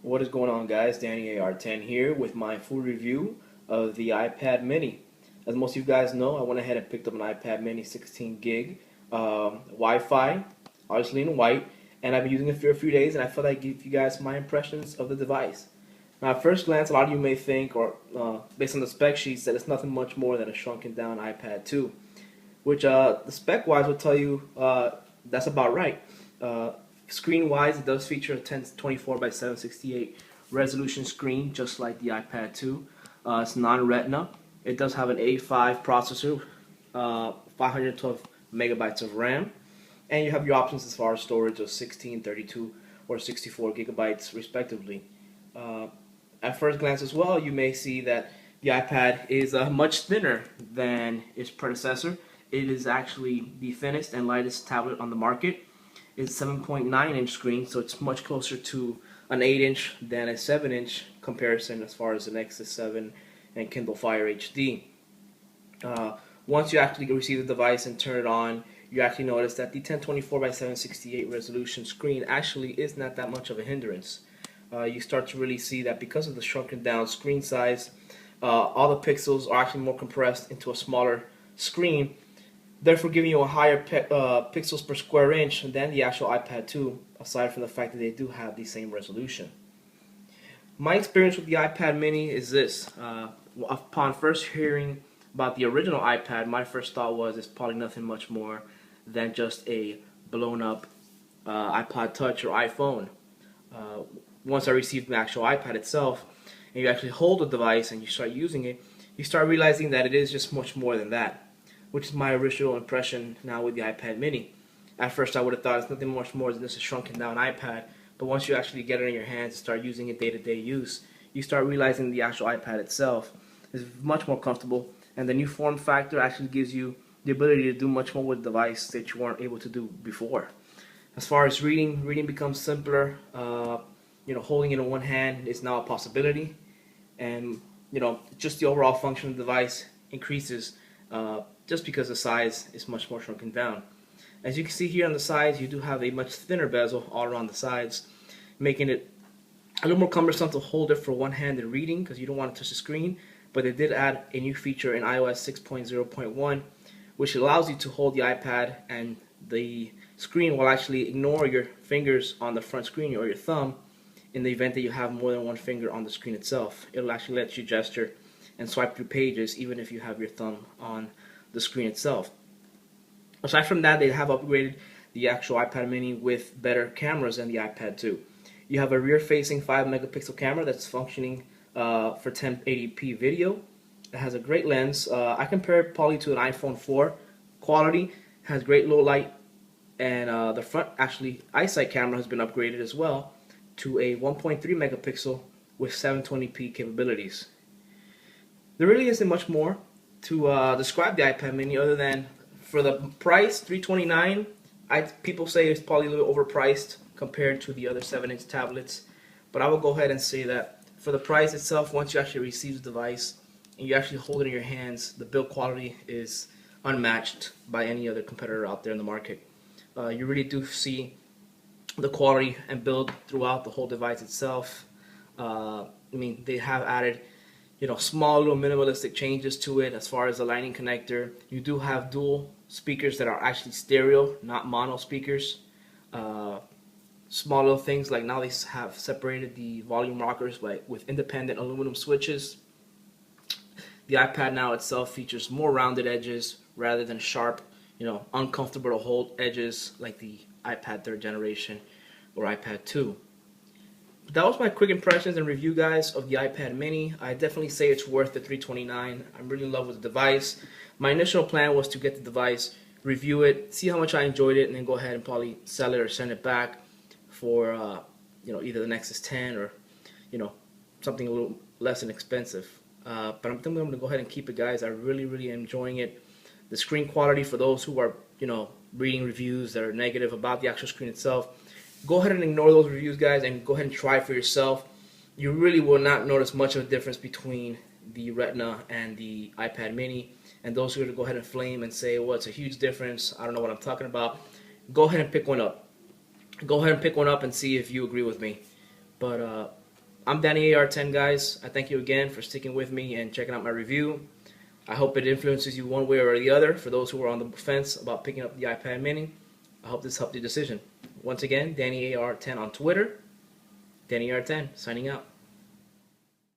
What is going on, guys? Danny AR10 here with my full review of the iPad mini. As most of you guys know, I went ahead and picked up an iPad mini 16 gig Wi-Fi, obviously in white, and I've been using it for a few days, and I thought I'd give you guys my impressions of the device. Now, at first glance, a lot of you may think, or based on the spec sheets, that it's nothing much more than a shrunken down iPad 2, which the spec-wise will tell you that's about right. Screen-wise, it does feature a 1024 by 768 resolution screen, just like the iPad 2. It's non-Retina. It does have an A5 processor, 512 megabytes of RAM, and you have your options as far as storage of 16, 32, or 64 gigabytes, respectively. At first glance as well, you may see that the iPad is much thinner than its predecessor. It is actually the thinnest and lightest tablet on the market. It's 7.9-inch screen, so it's much closer to an 8-inch than a 7-inch comparison as far as the Nexus 7 and Kindle Fire HD. Once you actually receive the device and turn it on, you actually notice that the 1024 by 768 resolution screen actually is not that much of a hindrance. You start to really see that because of the shrunken down screen size, all the pixels are actually more compressed into a smaller screen, therefore giving you a higher pixels per square inch than the actual iPad 2, aside from the fact that they do have the same resolution. My experience with the iPad mini is this. Upon first hearing about the original iPad, my first thought was it's probably nothing much more than just a blown up iPod Touch or iPhone. Once I received the actual iPad itself, and you actually hold the device and you start using it, you start realizing that it is just much more than that, which is my original impression now with the iPad mini. At first I would have thought it's nothing much more than just a shrunken down iPad, but once you actually get it in your hands and start using it day-to-day use, you start realizing the actual iPad itself is much more comfortable, and the new form factor actually gives you the ability to do much more with the device that you weren't able to do before. As far as reading becomes simpler. Holding it in one hand is now a possibility, and just the overall function of the device increases just because the size is much more shrunken down. As you can see here on the sides, you do have a much thinner bezel all around the sides, making it a little more cumbersome to hold it for one-handed reading because you don't want to touch the screen. But they did add a new feature in iOS 6.0.1, which allows you to hold the iPad and the screen will actually ignore your fingers on the front screen or your thumb in the event that you have more than one finger on the screen itself. It'll actually let you gesture and swipe through pages even if you have your thumb on the screen itself. Aside from that, they have upgraded the actual iPad mini with better cameras than the iPad 2. You have a rear-facing 5 megapixel camera that's functioning for 1080p video. It has a great lens. I compare it probably to an iPhone 4 quality. Has great low light, and the front actually eyesight camera has been upgraded as well to a 1.3 megapixel with 720p capabilities. There really isn't much more to describe the iPad mini other than for the price, $329. People say it's probably a little overpriced compared to the other 7-inch tablets, but I will go ahead and say that for the price itself, once you actually receive the device and you actually hold it in your hands, the build quality is unmatched by any other competitor out there in the market. You really do see the quality and build throughout the whole device itself. They have added small little minimalistic changes to it as far as the lightning connector. You do have dual speakers that are actually stereo, not mono speakers. Small little things like now they have separated the volume rockers with independent aluminum switches. The iPad now itself features more rounded edges rather than sharp, uncomfortable to hold edges like the iPad 3rd generation or iPad 2. But that was my quick impressions and review, guys, of the iPad mini. I definitely say it's worth the $329. I'm really in love with the device. My initial plan was to get the device, review it, see how much I enjoyed it, and then go ahead and probably sell it or send it back for either the Nexus 10 or something a little less inexpensive. But I'm going to go ahead and keep it, guys. I really am enjoying it. The screen quality, for those who are reading reviews that are negative about the actual screen itself, go ahead and ignore those reviews, guys, and go ahead and try it for yourself. You really will not notice much of a difference between the Retina and the iPad mini. And those who are going to go ahead and flame and say, well, it's a huge difference, I don't know what I'm talking about, go ahead and pick one up. Go ahead and pick one up and see if you agree with me. But I'm Danny AR10, guys. I thank you again for sticking with me and checking out my review. I hope it influences you one way or the other. For those who are on the fence about picking up the iPad mini, I hope this helped your decision. Once again, Danny AR10 on Twitter. Danny AR10, signing out.